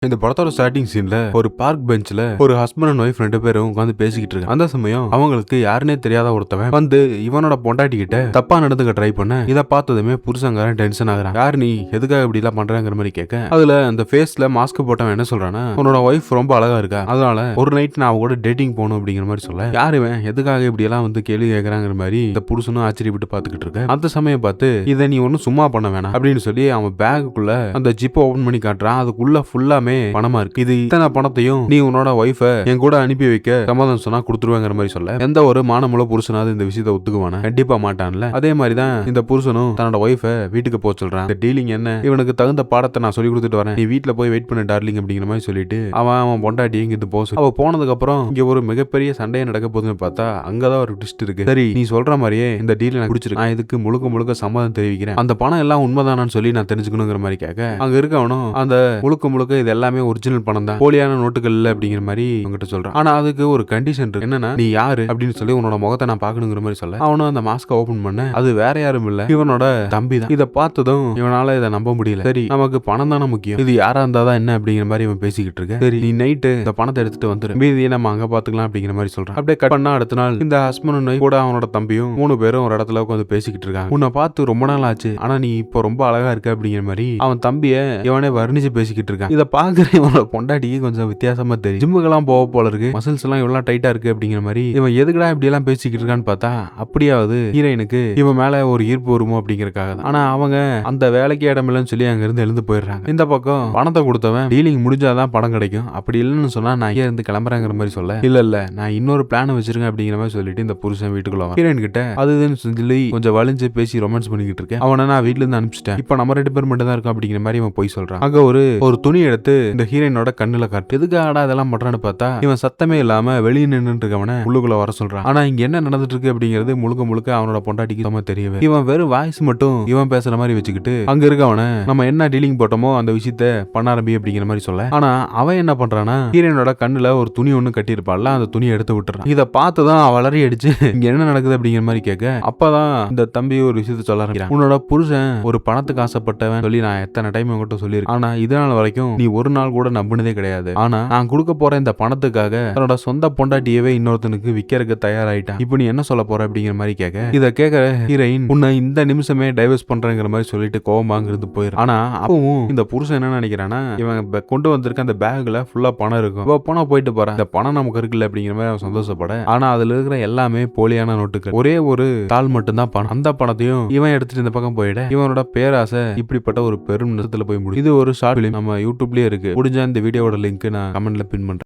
இந்த படத்தோட ஸ்டார்டிங் சீன்ல ஒரு பார்க் பெஞ்ச்ல ஒரு ஹஸ்பண்ட் அண்ட் ஒய்ஃப் 2 பேரும் உட்காந்து பேசிக்கிட்டு இருக்காங்க. அந்த சமயம் அவங்களுக்கு யாருன்னே தெரியாத ஒருத்தவன் வந்து இவனோட பொண்டாட்டி கிட்ட தப்பா நடந்துக்க ட்ரை பண்ண இத பார்த்ததுமே புருஷங்காரன் டென்ஷன் ஆகுறான். யாரு நீ எதுக்காக இப்படி எல்லாம் பண்றாங்கிற மாதிரி கேட்க, அதுல அந்த ஃபேஸ்ல மாஸ்க் போட்டவன் என்ன சொல்றானா, உன்னோட ஒய்ஃப் ரொம்ப அழகா இருக்கா, அதனால ஒரு நைட் நான் அவ கூட டேட்டிங் போகணும் அப்படிங்கிற மாதிரி சொல்ல, யாரு இவன் எதுக்காக இப்படி எல்லாம் வந்து கேள்வி கேட்கறாங்கிற மாதிரி இந்த புருஷனும் ஆச்சரியப்பட்டு பாத்துக்கிட்டு இருக்க. அந்த சமயம் பார்த்து இதை நீ ஒன்னும் சும்மா பண்ண வேணாம் அப்படின்னு சொல்லி அவன் பேக்குள்ள அந்த ஜிப்பை ஓபன் பண்ணி காட்டுறான். அதுக்குள்ள ஃபுல்லாமே பணமா இருக்கு. இது இத்தனை பணத்தையும் நீ உன்னோட ஒய்ஃப என் கூட அனுப்பி வைக்க சமாதானம் சொன்னா கொடுத்துருவாங்கிற மாதிரி சொல்ல, எந்த ஒரு மானமுள்ள புருஷனாவது இந்த விஷயத்தை ஒத்துக்குவானா? கண்டிப்பா மாட்டான்ல. அதே மாதிரிதான் இந்த புருஷனும் தன்னோட ஒய்ஃப வீட்டுக்கு போக சொல்றான். இந்த டீலிங் என்ன, இவனுக்கு தகுந்த பாடத்தை நான் சொல்லி கொடுத்துட்டு வரேன், நீ வீட்டுல போய் வெயிட் பண்ண டார்லிங் அப்படிங்கிற மாதிரி சொல்லிட்டு அவன் பொண்டாட்டி இங்க போக அவ போனதுக்கு அப்புறம் இங்க ஒரு மிகப்பெரிய சண்டையை நடக்க போகுதுன்னு பார்த்தா அங்கதான் ஒரு ட்விஸ்ட் இருக்கு. சரி நீ சொல்ற மாதிரியே இந்த டீல் நான் குடிச்சிருக்கேன், நான் இதுக்கு முழுக்க முழுக்க சம்மதம் தெரிவிக்கிறேன், அந்த பணம் எல்லாம் உண்மைதானான்னு சொல்லி நான் தெரிஞ்சுக்கணுங்கிற மாதிரி கேட்க, அங்க இருக்கவனும் அந்த முழுக்க இது எல்லாமே ஒரிஜினல் பணம் தான், போலியான நோட்டுகள் இல்ல அப்படிங்கிற மாதிரி உங்ககிட்ட சொல்றான். ஆனா அதுக்கு ஒரு கண்டிஷன் இருக்கு. என்னன்னா நீ யாரு அப்படின்னு சொல்லி உன்னோட முகத்தை நான் பாக்கணுங்கிற மாதிரி சொல்ல, அவனும் அந்த மாஸ்க ஓபன் பண்ண அது வேற யாரும் இல்ல, இவனோட தம்பி தான். இதை பார்த்ததும் இவனால இதை நம்ப முடியல. சரி நமக்கு பணம் தானே முக்கியம், இது யாரா இருந்தாதான் என்ன அப்படிங்கிற மாதிரி இவன் பேசிக்கிட்டு இருக்க. சரி நீ நைட்டு இந்த பணத்தை எடுத்துட்டு வந்துரு, மீதியை நம்ம அங்க பாத்துக்கலாம் அப்படிங்கிற மாதிரி சொல்றான். அப்படியே கட் பண்ணா அடுத்த நாள் இந்த ஹஸ்பண்ட் கூட அவனோட தம்பியும் 3 பேரும் ஒரு இடத்துல உட்காந்து பேசிக்கிட்டு இருக்காங்க. உன்னை பார்த்து ரொம்ப நாள் ஆச்சு, ஆனா நீ இப்போ ரொம்ப அழகா இருக்க அப்படிங்கிற மாதிரி அவன் தம்பிய இவனே வர்ணிச்சு பேசிக்கிட்டு இருக்கான். இதை பாக்குற இவனோட பொண்டாட்டிக்கு கொஞ்சம் வித்தியாசமா தெரியும். ஜிம்முக்கெல்லாம் போக போல இருக்கு, மசில்ஸ் எல்லாம் இவ்வளவு டைட்டா இருக்கு அப்படிங்கிற மாதிரி. இவன் எதுக்குடா இப்படி எல்லாம் பேசிக்கிட்டு இருக்கான்னு பார்த்தா அப்படியாவது ஹீரோயினுக்கு இவன் மேல ஒரு ஈர்ப்பு வருமோ அப்படிங்கறக்காக தான். ஆனா அவங்க அந்த வேலைக்கு இடம் இல்லைன்னு சொல்லி அங்க இருந்து எழுந்து போயிடுறாங்க. இந்த பக்கம் பணத்தை கொடுத்தவன் டீலிங் முடிஞ்சாதான் படம் கிடைக்கும், அப்படி இல்லைன்னு சொன்னா நான் இங்க இருந்து கிளம்புறேங்கிற மாதிரி சொல்ல, இல்ல நான் இன்னொரு பிளான் வச்சிருக்கேன் அப்படிங்கிற மாதிரி சொல்லிட்டு இந்த புருஷன் வீட்டுக்குள்ள ஹீரோயின் கிட்ட அதுன்னு சொல்லி கொஞ்சம் வலிஞ்சு பேசி ரொமான்ஸ் பண்ணிக்கிட்டு இருக்கேன். அவனை நான் வீட்டுல இருந்து அனுப்பிச்சிட்டேன், இப்ப நம்ம 2 பேர் மட்டும் தான் இருக்கும் அப்படிங்கிற மாதிரி இவன் போய் சொல்றான். அங்க ஒரு துணி எடுத்து இந்த ஹீரோயினோட கண்ணுல காட்டு, எதுக்காடா இதெல்லாம் பண்றான்னு பார்த்தா இவன் சத்தமே இல்லாம வெளியே நின்று இருக்கவன உள்ளுக்குள்ள வர சொல்றான். ஆனா இங்க என்ன நடந்துட்டு இருக்கு அப்படிங்கிறது முழுக்க அவனோட பொண்டாட்டிக்கு நம்ம தெரியவே. இவன் வெறும் வாய்ஸ் மட்டும் இவன் பேசுற மாதிரி வச்சுக்கிட்டு அங்க இருக்கவன நம்ம என்ன டீலிங் போட்டோமோ அந்த விஷயத்த பண்ண ஆரம்பி அப்படிங்கிற மாதிரி சொல்ல, ஆனா அவன் என்ன பண்றானா ஹீரோயினோட கண்ணுல ஒரு துணி ஒண்ணு கட்டி இருப்பாள்ல, அந்த துணியை எடுத்து விட்டுறான். இதை பார்த்துதான் வளரி அடிச்சு இங்க என்ன நடக்குது அப்படிங்கிற மாதிரி கேட்க, அப்பதான் இந்த தம்பி ஒரு விஷயத்த சொல்ல ஆரம்பிக்கிறான். உன்னோட புருஷன் ஒரு பணத்துக்கு ஆசைப்பட்டவன் சொல்லி நான் எத்தனை டைம் உங்ககிட்ட சொல்லியிருக்கேன், ஆனா இதனால் வரைக்கும் நீ ஒரு நாள் கூட நம்பினதே கிடையாது. ஆனா நான் கொடுக்க போற இந்த பணத்துக்காக தன்னோட சொந்த பொண்டாட்டியவே இன்னொருத்தனுக்கு விக்கிறதுக்கு தயாராயிட்டான், இப்ப நீ என்ன சொல்ல போற அப்படிங்கிற மாதிரி கேட்க, இத கேட்க ஹீரோயின் உன்னை இந்த நிமிஷமே டைவர்ஸ் பண்றேங்கிற மாதிரி சொல்லிட்டு கோவமாங்கிறது போயிடும். ஆனா அப்பவும் இந்த புருஷன் என்ன நினைக்கிறானா, இவன் கொண்டு வந்திருக்க அந்த பேக்ல ஃபுல்லா பணம் இருக்கும், போனா போயிட்டு போறேன், இந்த பணம் நமக்கு இருக்குல்ல அப்படிங்கிற மாதிரி அவன் சந்தோஷப்பட, ஆனா அதுல இருக்கிற எல்லாமே போலியான நோட்டுகள், ஒரே ஒரு தாள் மட்டும் தான் பணம். அந்த பணத்தையும் இவன் எடுத்துட்டு இந்த பக்கம் போயிட இவனோட பேராசை இப்படிப்பட்ட ஒரு பெரும் நிறத்துல போய் முடியும். இது ஒரு ஷார்ட் பிலிம் நம்ம யூடியூப்லயே இருக்கு, முடிஞ்ச இந்த வீடியோட லிங்க் நான் கமெண்ட்ல பின் பண்றேன்.